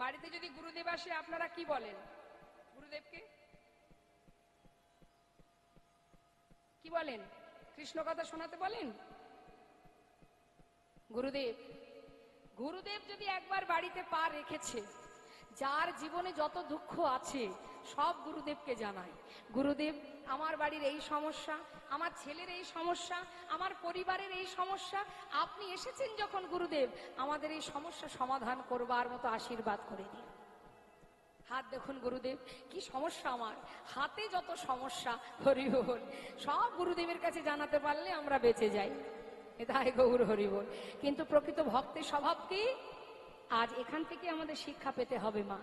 বাড়িতে যদি গুরুদেব আসে আপনারা কি বলেন গুরুদেবকে? কি বলেন? কৃষ্ণ কথা শোনাতে বলেন? গুরুদেব গুরুদেব যদি একবার বাড়িতে পা রেখেছে, যার জীবনে যত দুঃখ আছে সব গুরুদেবকে জানায়। গুরুদেব, আমার বাড়ির এই সমস্যা, আমার ছেলের এই সমস্যা, আমার পরিবারের এই সমস্যা, আপনি এসেছেন যখন গুরুদেব, আমাদের এই সমস্যা সমাধান করবার মতো আশীর্বাদ করে দিন। হাত দেখুন গুরুদেব, কি সমস্যা আমার, হাতে যত সমস্যা, হরি বল, সব গুরুদেবের কাছে জানাতে পারলে আমরা বেঁচে যাই। এটাই গৌর হরি বল। কিন্তু প্রকৃত ভক্তের স্বভাব কি? আজ এখান থেকে আমাদের শিক্ষা পেতে হবে মা।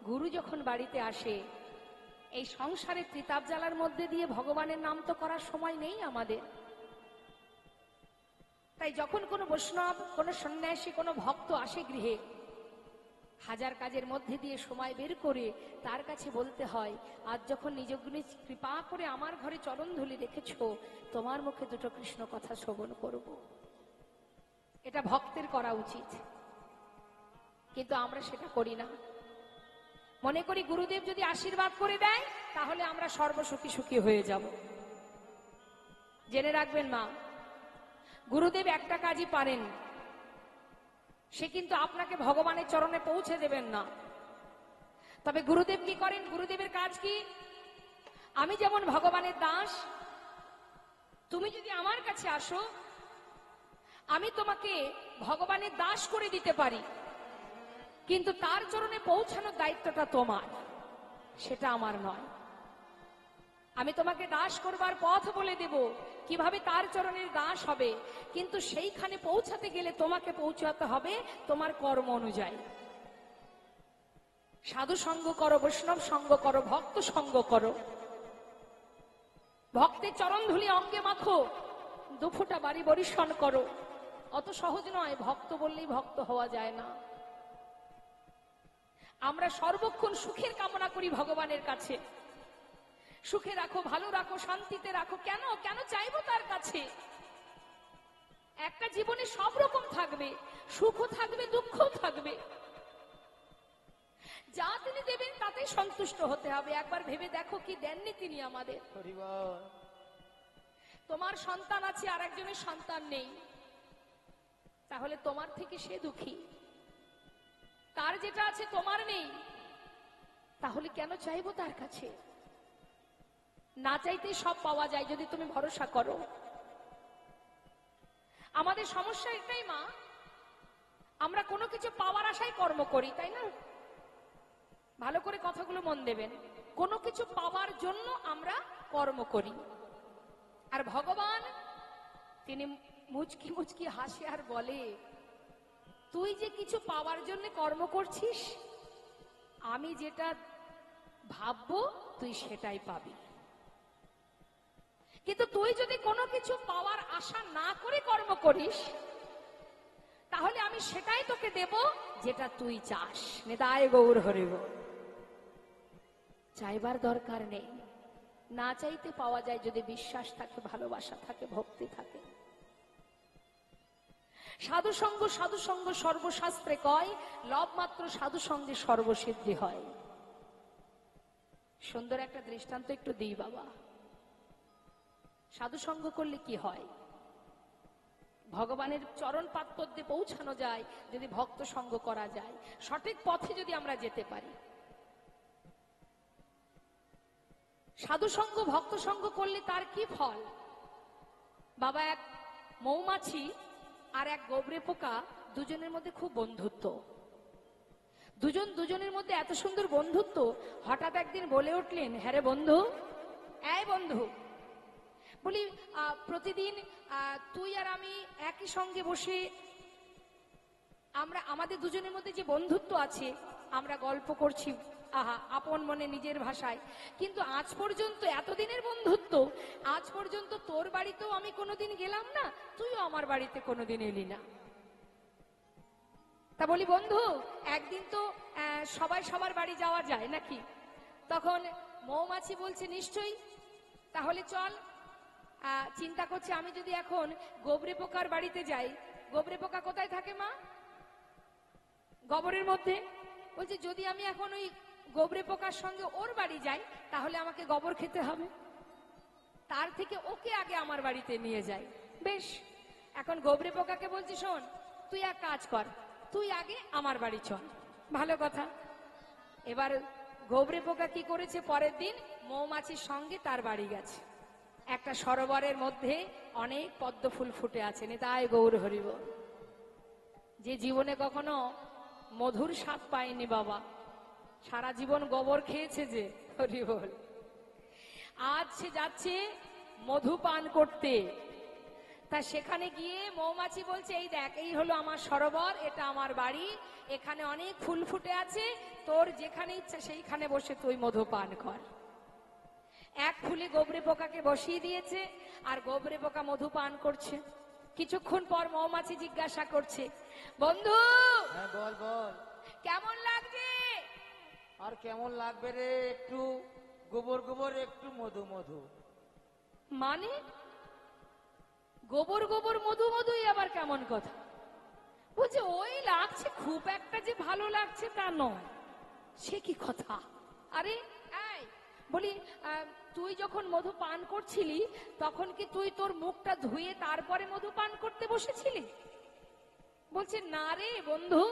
গুরু যখন বাড়িতে আসে, এই সংসারে ত্রিতাপ জ্বালার মধ্যে দিয়ে ভগবানের নাম তো করার সময় নেই আমাদের। তাই যখন কোনো বৈষ্ণব, কোনো সন্ন্যাসী, কোনো ভক্ত আসে গৃহে, হাজার কাজের মধ্যে দিয়ে সময় বের করে তার কাছে বলতে হয়, আজ যখন নিজগুলি কৃপা করে আমার ঘরে চরণ ধুলি রেখেছ, তোমার মুখে দুটো কৃষ্ণ কথা শ্রবণ করব। এটা ভক্তের করা উচিত, কিন্তু আমরা সেটা করি না। মনে করি গুরুদেব যদি আশীর্বাদ করে দেয় তাহলে আমরা সর্বসুখী সুখী হয়ে যাব। জেনে রাখবেন মা, গুরুদেব একটা কাজই পারেন, সে কিন্তু আপনাকে ভগবানের চরণে পৌঁছে দেবেন না। তবে গুরুদেব কি করেন? গুরুদেবের কাজ কি? আমি যেমন ভগবানের দাস, তুমি যদি আমার কাছে আসো, আমি তোমাকে ভগবানের দাস করে দিতে পারি, কিন্তু তার চরণে পৌঁছানোর দায়িত্বটা তোমার, সেটা আমার নয়। আমি তোমাকে দাস করবার পথ বলে দেব, কিভাবে তার চরণের দাস হবে, কিন্তু সেইখানে পৌঁছাতে গেলে তোমাকে পৌঁছাতে হবে তোমার কর্ম অনুযায়ী। সাধু সঙ্গ করো, বৈষ্ণব সঙ্গ করো, ভক্ত সঙ্গ করো, ভক্তের চরণ ধুলি অঙ্গে মাখো, দুফোঁটা বাড়ি বরিশন করো। অত সহজ নয়, ভক্ত বললেই ভক্ত হওয়া যায় না। আমরা সর্বক্ষণ সুখের কামনা করি ভগবানের কাছে, সুখে রাখো, ভালো রাখো, শান্তিতে রাখো। কেন কেন চাইবো তার কাছে? একটা জীবনে সব রকম থাকবে, সুখও থাকবে, দুঃখও থাকবে। যা তিনি দেবেন তাতে সন্তুষ্ট হতে হবে। একবার ভেবে দেখো কি দেননি তিনি আমাদের। তোমার সন্তান আছে, আর একজনের সন্তান নেই, তাহলে তোমার থেকে সে দুঃখী। তার যেটা আছে তোমার নেই, তাহলে কেন চাইবো তার কাছে? না চাইতে সব পাওয়া যায় যদি তুমি ভরসা করো। আমাদের সমস্যা এটাই মা, আমরা কোনো কিছু পাওয়ার আশায় কর্ম করি, তাই না? ভালো করে কথাগুলো মন দেবেন। কোনো কিছু পাওয়ার জন্য আমরা কর্ম করি, আর ভগবান তিনি মুচকি মুচকি হাসে আর বলে, তুই যে কিছু পাওয়ার জন্য কর্ম করছিস, আমি যেটা ভাববো তুই সেটাই পাবি। কিন্তু তুই যদি কোনো কিছু পাওয়ার আশা না করে কর্ম করিস, তাহলে আমি সেটাই তোকে দেব যেটা তুই চাস। নিতাই গৌর হরি বল। চাইবার দরকার নেই, না চাইতে পাওয়া যায় যদি বিশ্বাস থাকে, ভালোবাসা থাকে, ভক্তি থাকে। সাধু সঙ্গ সর্বশাস্ত্রে কয়, লব মাত্র সাধু সঙ্গে সর্বসিদ্ধি হয়। সুন্দর একটা দৃষ্টান্ত একটু দিই বাবা। সাধু সঙ্গ করলে কি হয়? ভগবানের চরণ পাদপদ্মে পৌঁছানো যায় যদি ভক্ত সঙ্গ করা যায়, সঠিক পথে যদি আমরা যেতে পারি। সাধু সঙ্গ, ভক্ত সঙ্গ করলে তার কি ফল? বাবা, এক মৌমাছি আর এক গোবরে পোকা, দুজনের মধ্যে খুব বন্ধুত্ব। দুজনের মধ্যে এত সুন্দর বন্ধুত্ব, হঠাৎ একদিন বলে উঠলেন, হ্যাঁ রে বন্ধু, এই বন্ধু, বলি প্রতিদিন তুই আর আমি একই সঙ্গে বসে আমরা আমাদের দুজনের মধ্যে যে বন্ধুত্ব আছে, আমরা গল্প করছি, আহা, আপন মনে নিজের ভাষায়, কিন্তু আজ পর্যন্ত এতদিনের বন্ধুত্ব, আজ পর্যন্ত তোর বাড়িতেও আমি কোনোদিন গেলাম না, তুইও আমার বাড়িতে কোনোদিন এলি না। তা বলি বন্ধু, একদিন তো সবাই সবার বাড়ি যাওয়া যায় নাকি? তখন মৌমাছি বলছে, নিশ্চয়ই, তাহলে চল। চিন্তা করছে, আমি যদি এখন গোবরে পোকার বাড়িতে যাই, গোবরে পোকা কোথায় থাকে মা? গোবরের মধ্যে। বলছে যদি আমি এখন ওই গোবরে পোকার সঙ্গে ওর বাড়ি যাই তাহলে আমাকে গোবর খেতে হবে, তার থেকে ওকে আগে আমার বাড়িতে নিয়ে যাই। বেশ, এখন গোবরে পোকাকে বলছি শোন তুই এক কাজ কর, তুই আগে আমার বাড়ি চল। ভালো কথা। এবার গোবরে পোকা কি করেছে, পরের দিন মৌমাছির সঙ্গে তার বাড়ি গেছে। একটা সরোবরের মধ্যে অনেক পদ্ম ফুল ফুটে আছে, নিতাই গৌর হরিব। যে জীবনে কখনো মধুর স্বাদ পায়নি বাবা, সারা জীবন গোবর খেয়েছে যে, হরি বল। আজ সে যাচ্ছে মধু পান করতে, তা সেখানে গিয়ে মৌমাছি বলছে এই দেখ এই হলো আমার সরোবর, এটা আমার বাড়ি, এখানে অনেক ফুল ফুটে আছে, তোর যেখানে ইচ্ছা সেইখানে বসে তুই মধু পান কর। এক ফুলে গোবরে পোকাকে বসিয়ে দিয়েছে, আর গোবরে পোকা মধু পান করছে। কিছুক্ষণ পর মৌমাছি জিজ্ঞাসা করছে, বন্ধু হ্যাঁ বল বল, কেমন লাগছে? আর কেমন লাগবে রে, একটু গোবর গোবর একটু মধু মধু। মানে গোবর গোবর মধু মধুই আবার কেমন কথা? বলছে ওই লাগছে, খুব একটা যে ভালো লাগছে তা নয়। সে কি কথা? আরে এই বলি, তুই যখন মধু পান করছিলি তখন কি তুই তোর মুখটা ধুয়ে তারপরে মধু পান করতে বসেছিলি? বলছে না রে বন্ধু,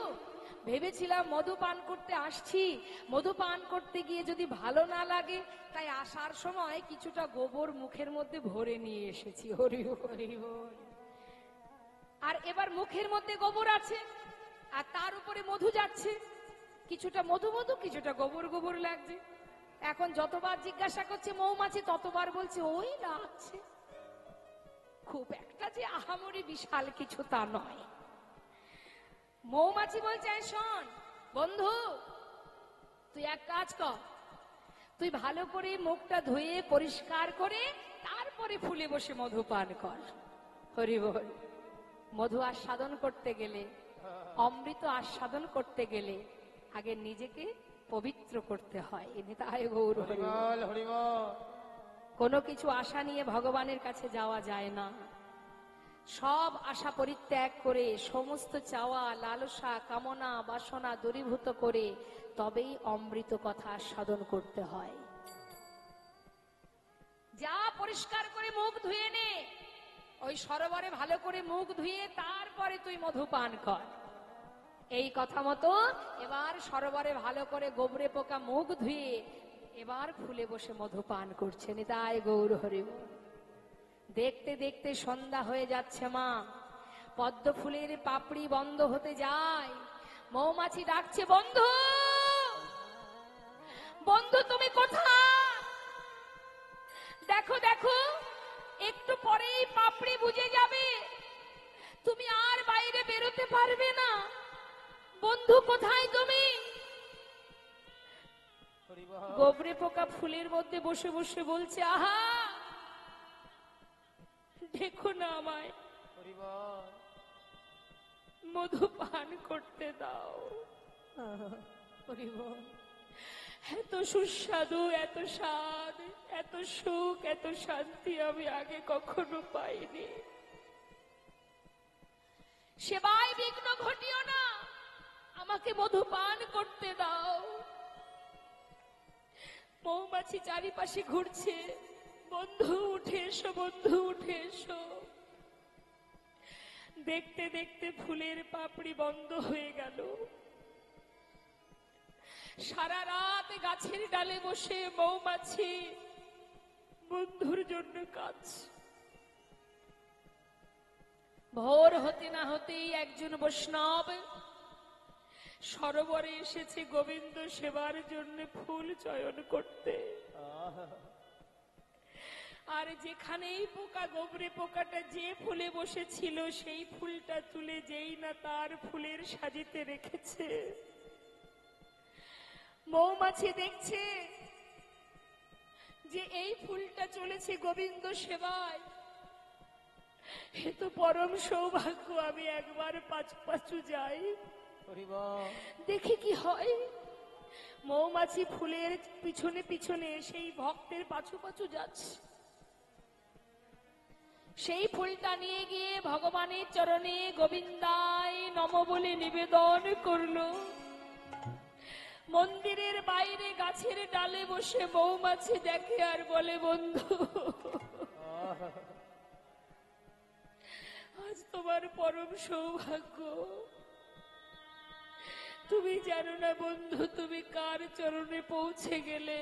ভেবেছিলাম মধু পান করতে আসছি, মধু পান করতে গিয়ে যদি ভালো না লাগে তাই আসার সময় কিছুটা গোবর মুখের মধ্যে ভরে নিয়ে এসেছি। হরি হরি বল। আর এবার মুখের মধ্যে গোবর আছে আর তার উপরে মধু যাচ্ছে, কিছুটা মধু মধু কিছুটা গোবর গোবর লাগছে। এখন যতবার জিজ্ঞাসা করছে মৌমাছি ততবার বলছে ওই লাগছে, খুব একটা যে আহামরি বিশাল কিছু তা নয়। মৌমাছি বলছে শোন বন্ধু, তুই এক কাজ কর, তুই ভালো করে মুখটা ধুয়ে পরিষ্কার করে তারপরে ফুলে বসে মধু পান কর। হরি বল। মধু আস্বাদন করতে গেলে, অমৃত আস্বাদন করতে গেলে আগে নিজেকে পবিত্র করতে হয়। তাই গৌর হরি বল, হরি বল। কোনো কিছু আশা নিয়ে ভগবানের কাছে যাওয়া যায় না। সব আশা পরিত্যাগ করে, সমস্ত চাওয়া লালসা কামনা বাসনা দূরীভূত করে তবেই অমৃত কথা আস্বাদন করতে হয়। যা পরিষ্কার করে মুখ ধুয়ে নে, ওই সরোবরে ভালো করে মুখ ধুয়ে তারপরে তুই মধু পান কর। এই কথা মতো এবার সরোবরে ভালো করে গোবরে পোকা মুখ ধুয়ে এবার ফুলে বসে মধু পান করছে। নিতাই গৌর হরি বল। দেখতে দেখতে সন্ধ্যা হয়ে যাচ্ছে মা, পদ্ম ফুলের পাপড়ি বন্ধ হতে যায়। মৌমাছি ডাকছে বন্ধু, বন্ধু তুমি কোথায়? দেখো দেখো একটু পরেই পাপড়ি বুঝে যাবে, তুমি আর বাইরে বেরোতে পারবে না। বন্ধু কোথায় তুমি? গোবরে পোকা ফুলের মধ্যে বসে বসে বলছে আহা দেখো না আমায়, মধু পান করতে দাও। এত সুস্বাদু, এত স্বাদ, এত সুখ, এত শান্তি আমি আগে কখনো পাইনি। সেবায় বিঘ্ন ঘটিও না, আমাকে মধু পান করতে দাও। মৌমাছি চারিপাশে ঘুরছে, বন্ধু উঠে এসো, বন্ধু উঠে এসো। দেখতে দেখতে ফুলের পাপড়ি বন্ধ হয়ে গেল। সারা রাত গাছের ডালে বসে মৌমাছি বন্ধুর জন্য কাঁদছে। ভোর হতে না হতেই একজন বৈষ্ণব সরোবরে এসেছে গোবিন্দ সেবার জন্য ফুল চয়ন করতে। আর যেখানেই পোকা, গোবরে পোকাটা যে ফুলে বসেছিল সেই ফুলটা তুলে যেই না তার ফুলের সাজিতে রেখেছে, মৌমাছি দেখছে যে এই ফুলটা চলেছে গোবিন্দ সেবায়। এ তো পরম সৌভাগ্য, আমি একবার পাঁচু পাঁচু যাই, দেখি কি হয়। মৌমাছি ফুলের পিছনে পিছনে সেই ভক্তের পাছু পাছু যাচ্ছে। সেই ফুলটা নিয়ে গিয়ে ভগবানের চরণে গোবিন্দায় নম বলে নিবেদন করলো। মন্দিরের বাইরে গাছের ডালে বসে মৌমাছি দেখে আর বলে, বন্ধু আজ তোমার পরম সৌভাগ্য। তুমি জানো না বন্ধু, তুমি কার চরণে পৌঁছে গেলে,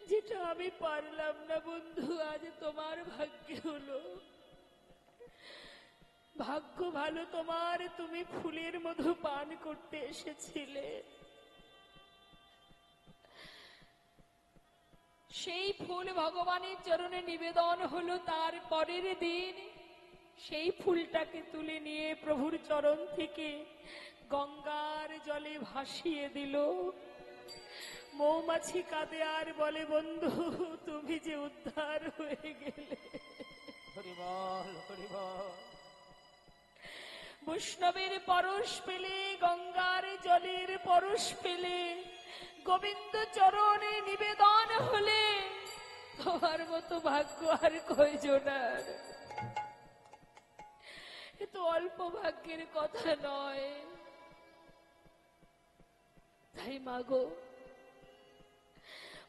যেটা আমি পারলাম না বন্ধু, আজ তোমার ভাগ্যে হলো। ভাগ্য ভালো তোমার, তুমি ফুলের মধু পান করতে এসেছিলে। সেই ফুল ভগবানের চরণে নিবেদন হলো। তার পরের দিন সেই ফুলটাকে তুলে নিয়ে প্রভুর চরণ থেকে গঙ্গার জলে ভাসিয়ে দিল। মৌমাছি কাঁদে আর বলে, বন্ধু তুমি যে উদ্ধার হয়ে গেলে। হরি বল, হরি বল। বৈষ্ণবের পরশ পেলে, গঙ্গার জলের পরশ পেলে, গোবিন্দ চরণে নিবেদন হলে তোমার মতো ভাগ্য আর কয়জনার। এ তো অল্প ভাগ্যের কথা নয়। তাই মাগো,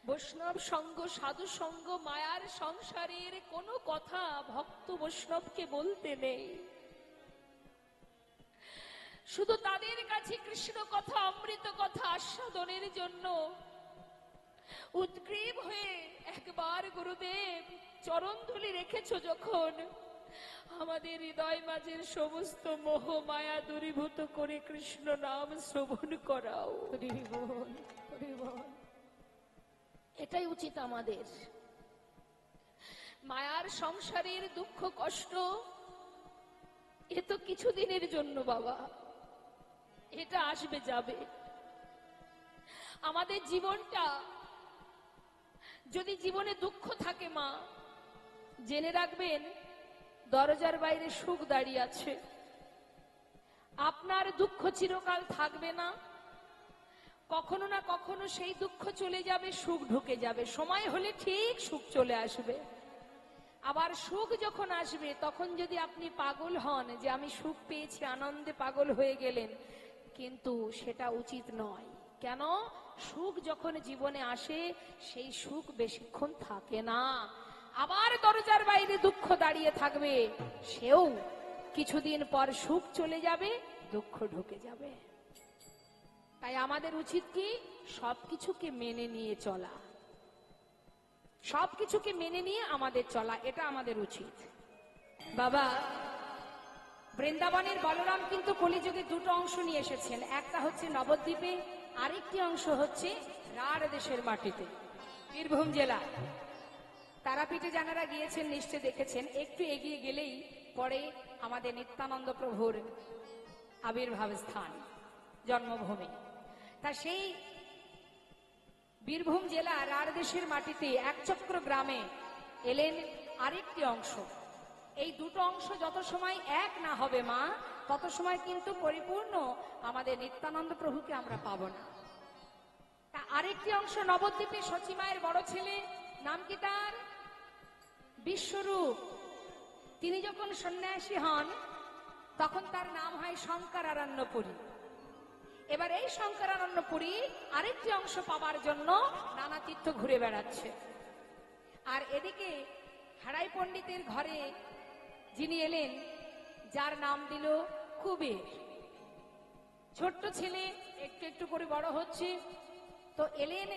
বৈষ্ণব সঙ্গ, সাধু সঙ্গ, মায়ার সংসারের কোনো কথা ভক্ত বৈষ্ণবকে বলতে নেই। শুধু তাদের কাছে কৃষ্ণ কথা, অমৃত কথা আস্বাদনের জন্য উদ্গ্রীব হয়ে একবার গুরুদেব চরণধুলি রেখেছ যখন, আমাদের হৃদয় মাঝের সমস্ত মোহ মায়া দূরীভূত করে কৃষ্ণ নাম শ্রবণ করাও। এটাই উচিত আমাদের। মায়ার সংসারের দুঃখ কষ্ট এ তো কিছুদিনের জন্য বাবা, এটা আসবে যাবে। আমাদের জীবনটা যদি জীবনে দুঃখ থাকে মা, জেনে রাখবেন দরজার বাইরে সুখ দাঁড়িয়ে আছে। আপনার দুঃখ চিরকাল থাকবে না, কখনো না কখনো সেই দুঃখ চলে যাবে, সুখ ঢুকে যাবে। সময় হলে ঠিক সুখ চলে আসবে। আবার সুখ যখন আসবে তখন যদি আপনি পাগল হন যে আমি সুখ পেয়েছি, আনন্দে পাগল হয়ে গেলেন, কিন্তু সেটা উচিত নয়। কেন? সুখ যখন জীবনে আসে সেই সুখ বেশিক্ষণ থাকে না। আবার দরজার বাইরে দুঃখ দাঁড়িয়ে থাকবে, সেও কিছুদিন পর সুখ চলে যাবে, দুঃখ ঢুকে যাবে। তাই আমাদের উচিত কি? সবকিছুকে মেনে নিয়ে চলা, সবকিছুকে মেনে নিয়ে আমাদের চলা, এটা আমাদের উচিত। বাবা, বৃন্দাবনের বলরাম কিন্তু কলিযুগে দুটো অংশ নিয়ে এসেছেন। একটা হচ্ছে নবদ্বীপে, আরেকটি অংশ হচ্ছে রাঢ় দেশের মাটিতে, বীরভূম জেলা। তারাপীঠে যারা গিয়েছেন নিশ্চয় দেখেছেন, একটু এগিয়ে গেলেই পরে আমাদের নিত্যানন্দ প্রভুর আবির্ভাব স্থান, জন্মভূমি। তা সেই বীরভূম জেলা রাঢ় দেশের মাটিতে একচক্র গ্রামে এলেন আরেকটি অংশ। এই দুটো অংশ যত সময় এক না হবে মা, তত সময় কিন্তু পরিপূর্ণ আমাদের নিত্যানন্দ প্রভুকে আমরা পাবো না। তা আরেকটি অংশ নবদ্বীপে সচিমায়ের বড় ছেলে, নাম কি তার? বিশ্বরূপ। তিনি যখন সন্ন্যাসী হন তখন তার নাম হয় শঙ্করারণ্যপুরী। এবার এই শঙ্করারণ্যপুরী আরেকটি অংশ পাবার জন্য নানা তীর্থ ঘুরে বেড়াচ্ছে। আর এদিকে হারাই পণ্ডিতের ঘরে যিনি এলেন, যার নাম দিল কুবের। ছোট্ট ছেলে একটু একটু করে বড় হচ্ছে, তো এলেন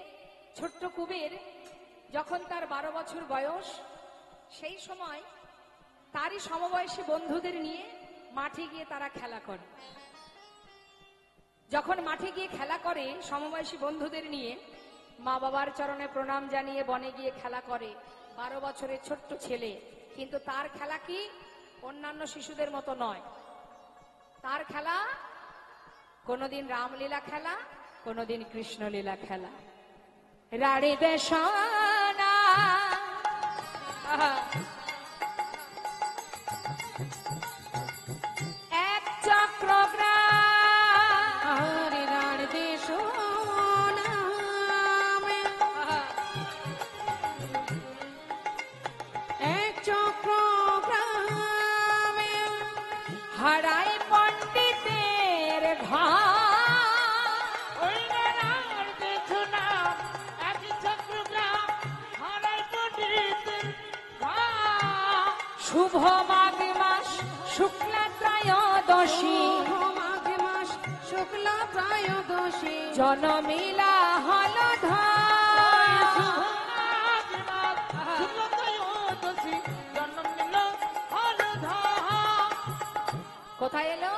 ছোট্ট কুবের যখন তার 12 বছর বয়স। সেই সময় তারই সমবয়সী বন্ধুদের নিয়ে মাঠে গিয়ে তারা খেলা করে। যখন মাঠে গিয়ে খেলা করে সমবয়সী বন্ধুদের নিয়ে, মা বাবার চরণে প্রণাম জানিয়ে বনে গিয়ে খেলা করে 12 বছরের ছোট্ট ছেলে। কিন্তু তার খেলা কি অন্যান্য শিশুদের মতো নয়। তার খেলা কোনোদিন রামলীলা খেলা, কোনোদিন কৃষ্ণলীলা খেলা। রাড়ে দেশনা এক চক্রগ্রাম, রাড়ে দেশনা এক চক্রগ্রাম, হারাই পণ্ডিতের ঘর। শুভ মাঘ মাস শুক্লা ত্রয়োদশী, মাঘ মাস শুক্ল ত্রয়োদশী, জনমিলা হল কোথায় এলো?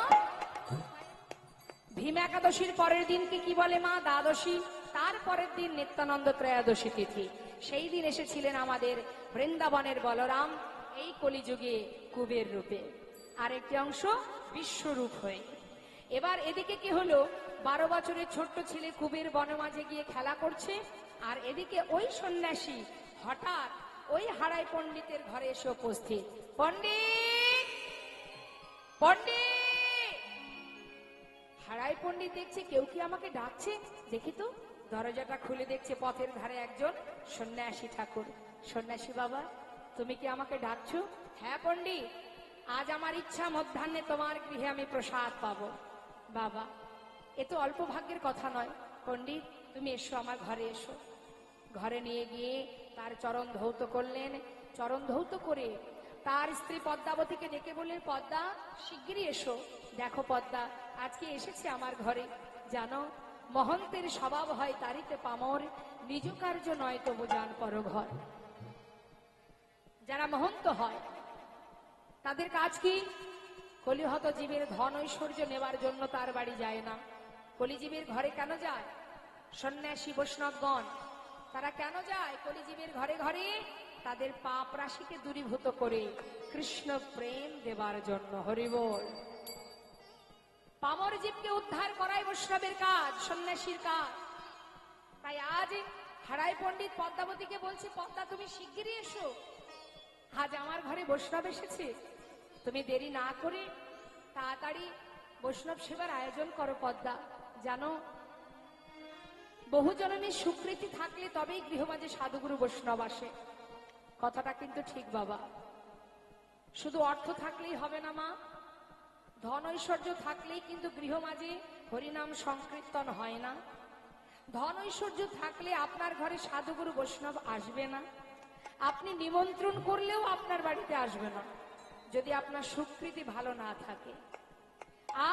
ভীম একাদশীর পরের দিনকে কি বলে মা? দ্বাদশী। তার পরের দিন নিত্যানন্দ ত্রয়োদশী তিথি। সেই দিন এসেছিলেন আমাদের বৃন্দাবনের বলরাম এই কলিযুগে কুবের রূপে, আর একটি অংশ বিশ্বরূপ হয়ে। এবার এদিকে কি হলো? 12 বছরের ছোট্ট ছেলে কুবের বনমাঝে গিয়ে খেলা করছে, আর এদিকে ওই সন্ন্যাসী হঠাৎ ওই হারাই পণ্ডিতের ঘরে এসে উপস্থিত। পণ্ডিত, পণ্ডিত! হারাই পণ্ডিত দেখছে কেউ কি আমাকে ডাকছে, দেখি তো। দরজাটা খুলে দেখছে পথের ধারে একজন সন্ন্যাসী ঠাকুর। সন্ন্যাসী বাবা, তুমি কি আমাকে ডাকছো? হ্যাঁ পণ্ডিত, আজ আমার ইচ্ছা মধ্যাহ্নে তোমার গৃহে আমি প্রসাদ পাবো। বাবা, এ তো অল্প ভাগ্যের কথা নয়। পণ্ডিত, তুমি এসো, আমার ঘরে এসো। ঘরে নিয়ে গিয়ে তার চরণ ধৌত করলেন। চরণ ধৌত করে তার স্ত্রী পদ্মাবতীকে ডেকে বললেন, পদ্মা শিগগিরই এসো। দেখো পদ্মা, আজকে এসেছে আমার ঘরে। জানো, মহন্তের স্বভাব হয় তারিতে পামর, নিজ কার্য নয় তবু যান পরঘর। যারা মহন্ত হয় তাদের কাজ কি? কলিহত জীবের ধন ঐশ্বর্য নেবার জন্য তার বাড়ি যায় না। কলিজীবের ঘরে কেন যায়? সন্ন্যাসী বৈষ্ণবগণ তারা কেন যায় কলিজীবের ঘরে ঘরে? তাদের পাপ রাশিকে দূরীভূত করে কৃষ্ণ প্রেম দেবার জন্য। হরি বল। পামর জীবকে উদ্ধার করাই বৈষ্ণবের কাজ, সন্ন্যাসীর কাজ। তাই আজ হারাই পণ্ডিত পদ্মাবতীকে বলছে, পদ্মা তুমি শিগগিরই এসো, আজ আমার ঘরে বৈষ্ণব এসেছে। তুমি দেরি না করে তাড়াতাড়ি বৈষ্ণব সেবার আয়োজন করো পদ্মা। জানো, বহুজননের স্বীকৃতি থাকলে তবেই গৃহমাঝে সাধুগুরু বৈষ্ণব আসে। কথাটা কিন্তু ঠিক বাবা। শুধু অর্থ থাকলেই হবে না মা, ধন ঐশ্বর্য থাকলেই কিন্তু গৃহমাঝে হরিনাম সংকীর্তন হয় না। ধন ঐশ্বর্য থাকলে আপনার ঘরে সাধুগুরু বৈষ্ণব আসবে না। আপনি নিমন্ত্রণ করলেও আপনার বাড়িতে আসবে না যদি আপনার স্বীকৃতি ভালো না থাকে।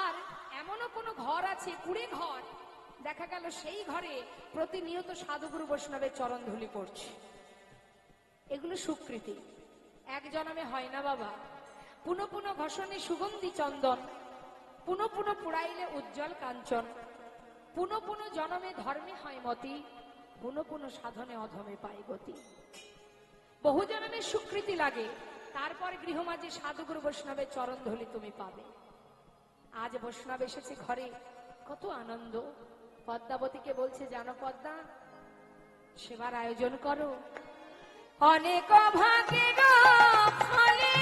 আর এমনও কোনো ঘর আছে, কুড়ে ঘর, দেখা গেল সেই ঘরে প্রতিনিয়ত সাধুগুরু বৈষ্ণবের চরণ ধুলি পড়ছে। এগুলো স্বীকৃতি এক জন্মে হয় না বাবা। পুনঃ পুনঃ ঘষণে সুগন্ধি চন্দন, পুনঃ পুনঃ পুড়াইলে উজ্জ্বল কাঞ্চন। পুনঃ পুনঃ জন্মে ধর্মে হয় মতি, পুনঃ পুনঃ সাধনে অধমে পায় গতি। বহু জন্মের স্বীকৃতি লাগে, তারপর গৃহমাঝে সাধুগুরু বৈষ্ণবের চরণ ধুলি তুমি পাবে। আজ বৈষ্ণব এসেছে ঘরে, কত আনন্দ। পদ্মাবতীকে বলছে, জানো পদ্মা, সেবার আয়োজন করো। অনেক ভাগে গো ফলে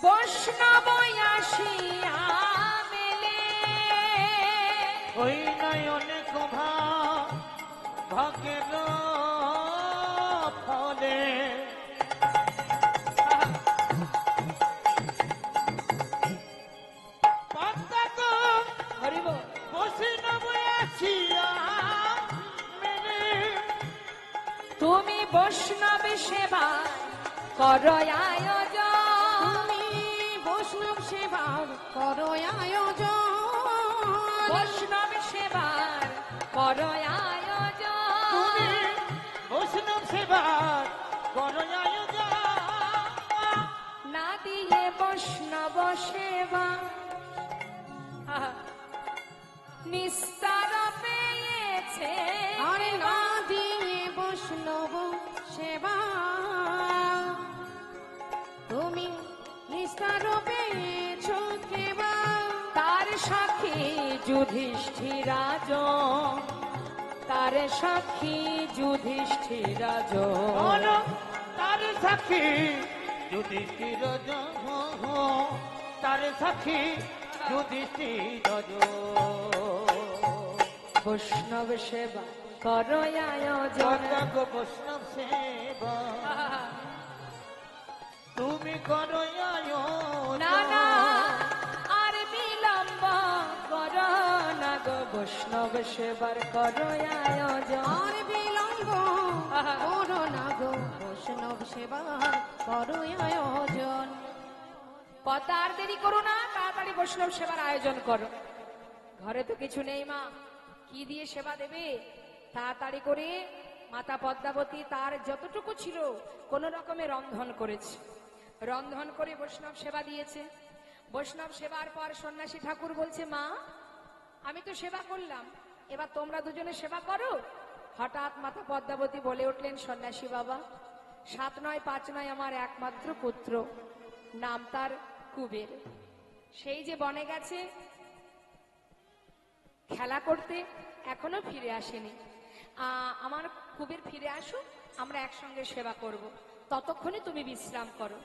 বৈষ্ণব আসিয়া মেলে। ওই নয় অনেক ভাগের ফলে পদ্মা তো হরিব বৈষ্ণব আসিয়া মেলে। তুমি বৈষ্ণব সেবা করো আয়োজন, তুমি বৈষ্ণব সেবার করো আয়োজন, বৈষ্ণব সেবার করো তুমি আয়োজন। বৈষ্ণব সেবার করো আয়োজন। না দিয়ে বৈষ্ণব সেবা নিস্তার পেয়েছে। আরে না দিয়ে বৈষ্ণব সেবা তুমি নিস্তার পেয়েছ কেবা। তার সাক্ষী যুধিষ্ঠিরাজ, তার সাক্ষী যুধিষ্ঠিরাজ। বলো তার সাক্ষী যুধিষ্ঠির, তার সাক্ষী যুধিষ্ঠির। বৈষ্ণব সেবা করো আয়োজন। বৈষ্ণব সেবা তুমি করো আয়োজন। না না আর বিলম্ব করো না গো বৈষ্ণব সেবার করো আয়োজন। আর বিলম্ব করো না গো বৈষ্ণব সেবার করো আয়োজন। কথা আর দেরি করো না, তাড়াতাড়ি বৈষ্ণব সেবার আয়োজন করো। ঘরে তো কিছু নেই মা, কি দিয়ে সেবা দেবে? তাড়াতাড়ি করে মাতা পদ্মাবতী তার যতটুকু ছিল কোন রকমে রন্ধন করেছে, রন্ধন করে বৈষ্ণব সেবা দিয়েছে। বৈষ্ণব সেবার পর সন্ন্যাসী ঠাকুর বলছে, মা আমি তো সেবা করলাম, এবার তোমরা দুজনে সেবা করো। হঠাৎ মাতা পদ্মাবতী বলে উঠলেন, সন্ন্যাসী বাবা, 7 নয় 5 নয় আমার একমাত্র পুত্র, নাম তার কুবের, সেই যে বনে গেছে খেলা করতে, এখনো ফিরে আসেনি। আমার কুবের ফিরে আসুক, আমরা একসঙ্গে সেবা করব, ততক্ষণে তুমি বিশ্রাম করো।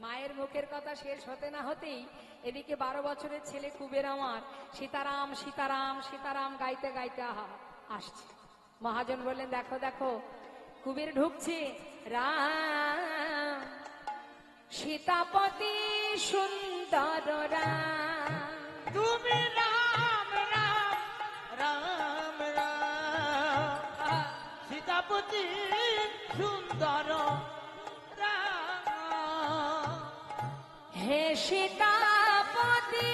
মায়ের মুখের কথা শেষ হতে না হতেই এদিকে 12 বছরের ছেলে কুবের আমার সীতারাম সীতারাম সীতারাম গাইতে গাইতে আসছে। মহাজন বললেন, দেখো দেখো কুবের ঢুকছে, রাম সীতাপতি সুন্দর রাম, তুমি রাম রাম রাম রাম, সীতাপতি সুন্দর রাম। হে সীতাপতি।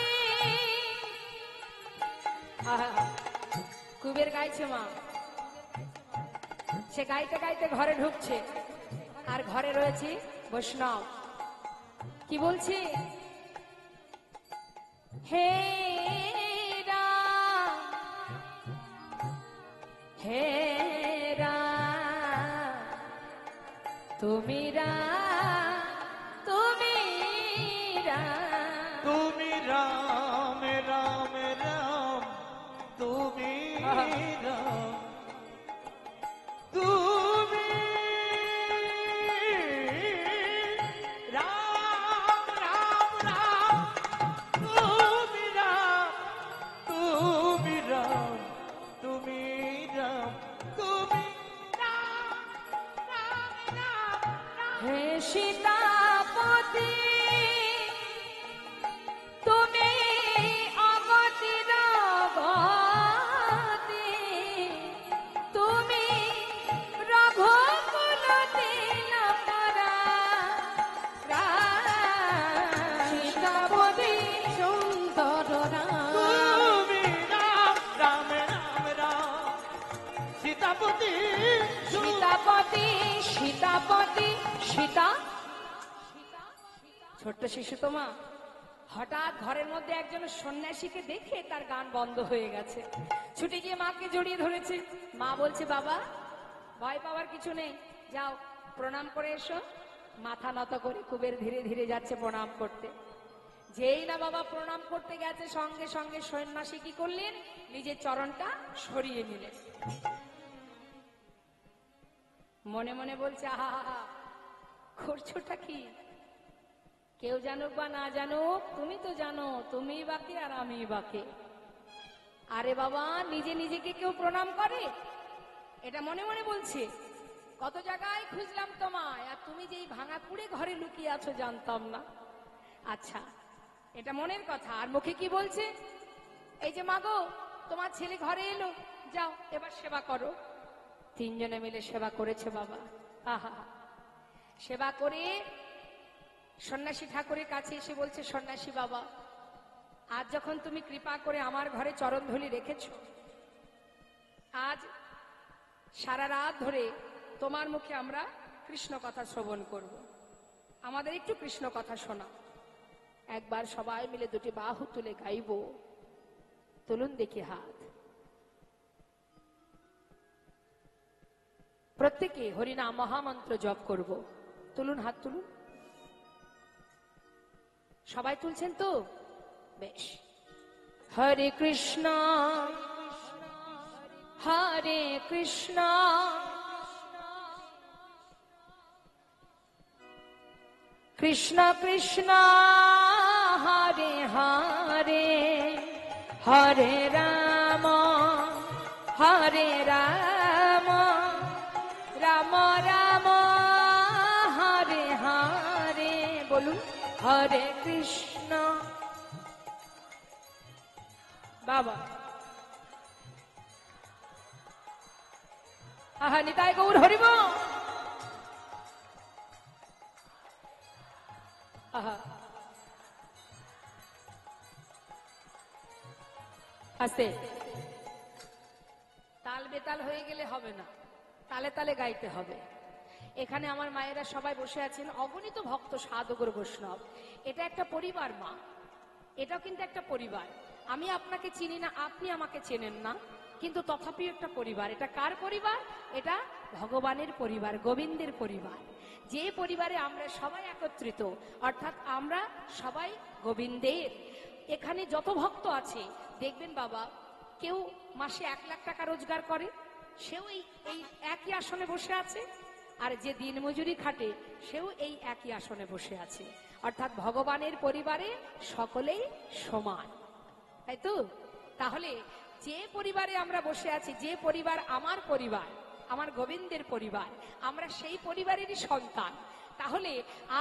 কুবের গাইছে মা, সে গাইতে গাইতে ঘরে ঢুকছে, আর ঘরে রয়েছে বৈষ্ণব। কি বলছে? হে রাম হে রাম তুমি রাম তুমি রাম, তুমি রাম রাম রাম, তুমি রাম, তুমি রাম রাম রাম, তুমি রাম, তুমি রাম, তুমি রাম, তুমি রাম রাম রাম রাম। হে সীতাপতি তুমি অগতির গতি, তুমি রঘুকুল তিলকরা সীতাপতি সুন্দর রাম, তুমি রাম রাম রাম রাম, সীতাপতি সীতাপতি সীতাপতি সীতা। ছোট্ট শিশু তোমা, হঠাৎ ঘরের মধ্যে একজন সন্ন্যাসীকে দেখে তার গান বন্ধ হয়ে গেছে, ছুটে গিয়ে মাকে জড়িয়ে ধরেছে। মা বলছে, বাবা ভয় পাওয়ার কিছু নেই, যাও প্রণাম করে এসো। মাথা নত করে কুবের ধীরে ধীরে যাচ্ছে প্রণাম করতে। যেই না বাবা প্রণাম করতে গেছে, সঙ্গে সঙ্গে সন্ন্যাসী কি করলেন, নিজের চরণটা সরিয়ে নিলেন। মনে মনে বলছে, আহা করছোটা কি? কেউ জানুক বা না জানুক, তুমি তো জানো তুমি বাকে আর আমি বাকে। আরে বাবা, নিজে নিজেকে কেউ প্রণাম করে? এটা মনে মনে বলছে। কত জায়গায় খুঁজলাম তোমায়, আর তুমি যেই ভাঙা কুড়ে ঘরে লুকিয়ে আছো জানতাম না। আচ্ছা, এটা মনের কথা। আর মুখে কি বলছে? এই যে মাগো, তোমার ছেলে ঘরে এলো, যাও এবার সেবা করো। 3 জনে মিলে সেবা করেছে বাবা। আহা, সেবা করে সন্ন্যাসী ঠাকুরের কাছে এসে বলছে, সন্ন্যাসী বাবা, আজ যখন তুমি কৃপা করে আমার ঘরে চরণধুলি রেখেছ, আজ সারা রাত ধরে তোমার মুখে আমরা কৃষ্ণ কথা শ্রবণ করব, আমাদের একটু কৃষ্ণ কথা শোনা। একবার সবাই মিলে 2টি বাহু তুলে গাইব। তুলুন দেখি হাত। প্রত্যেকে হরিনাম মহামন্ত্র জপ করব। তুলুন হাত, তুলুন। সবাই তুলছেন তো? বেশ। হরে কৃষ্ণ হরে কৃষ্ণ কৃষ্ণ কৃষ্ণ হরে হরে, হরে রাম রাম রাম হরে হরে। বলুন, হরে কৃষ্ণ। বাবা, আহা নিতাই গৌর হরিব। আহা আস্তে, তাল বেতাল হয়ে গেলে হবে না, তালে তালে গাইতে হবে। এখানে আমার মায়েরা সবাই বসে আছেন, অগণিত ভক্ত সাধুগুরু বৈষ্ণব। এটা একটা পরিবার মা, এটাও কিন্তু একটা পরিবার। আমি আপনাকে চিনি না, আপনি আমাকে চেনেন না, কিন্তু তথাপিও একটা পরিবার। এটা কার পরিবার? এটা ভগবানের পরিবার, গোবিন্দের পরিবার। যে পরিবারে আমরা সবাই একত্রিত, অর্থাৎ আমরা সবাই গোবিন্দের। এখানে যত ভক্ত আছে দেখবেন বাবা, কেউ মাসে 1 লাখ টাকা রোজগার করে, সেও এই একই আসনে বসে আছে, আর যে দিনমজুরি খাটে সেও এই একই আসনে বসে আছে। অর্থাৎ ভগবানের পরিবারে সকলেই সমান, তাই তো? তাহলে যে পরিবারে আমরা বসে আছি, যে পরিবার আমার পরিবার, আমার গোবিন্দের পরিবার, আমরা সেই পরিবারেরই সন্তান। তাহলে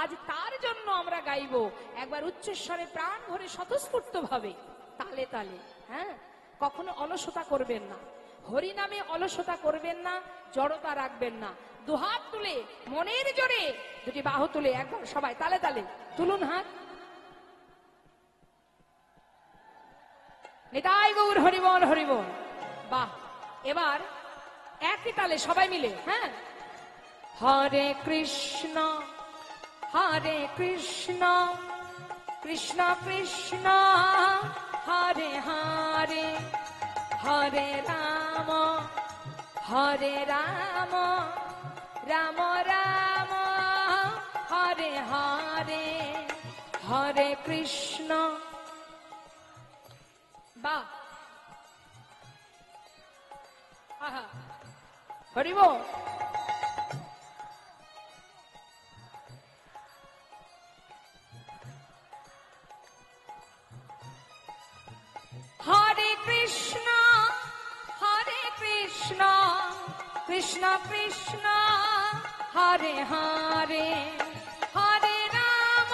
আজ তার জন্য আমরা গাইবো একবার উচ্চস্বরে, প্রাণ ভরে, স্বতঃস্ফূর্ত ভাবে, তালে তালে। হ্যাঁ, কখনো অলসতা করবেন না, হরি নামে অলসতা করবেন না, জড়তা রাখবেন না। দুহাত তুলে মনের জোরে, দুটি বাহু তুলে একবার সবাই তালে তালে তুলুন হাত। নিতাই গৌর হরিবল হরিবল। বাহ, এবার একই তালে সবাই মিলে। হ্যাঁ, হরে কৃষ্ণ হরে কৃষ্ণ কৃষ্ণ কৃষ্ণ হরে হরে, হরে রাম রাম রাম হরে হরে, হরে কৃষ্ণ। বাহ, আহা হরিব। হরে কৃষ্ণ কৃষ্ণ কৃষ্ণ হরে হরে, হরে রাম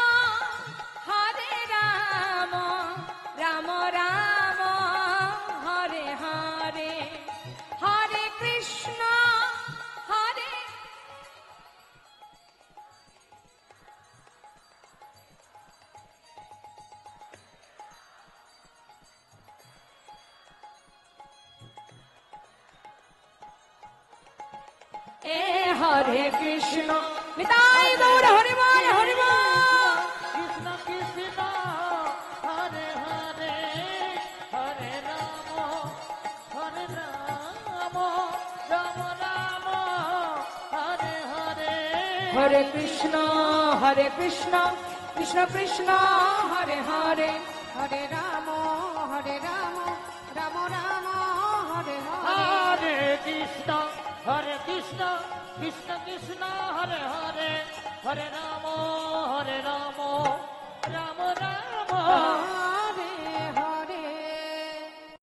রাম রাম হরে হরে, হরে কৃষ্ণ হরে। এ হরে কৃষ্ণ, নিতাই গৌর হরিবল হরিবল। কৃষ্ণ কৃষ্ণ হরে হরে, হরে রাম রাম রাম হরে হরে, হরে কৃষ্ণ কৃষ্ণ কৃষ্ণ হরে হরে, হরে রাম রাম রাম হরে হরে। হরে কৃষ্ণ কৃষ্ণ কৃষ্ণ হরে হরে, হরে রাম রাম রাম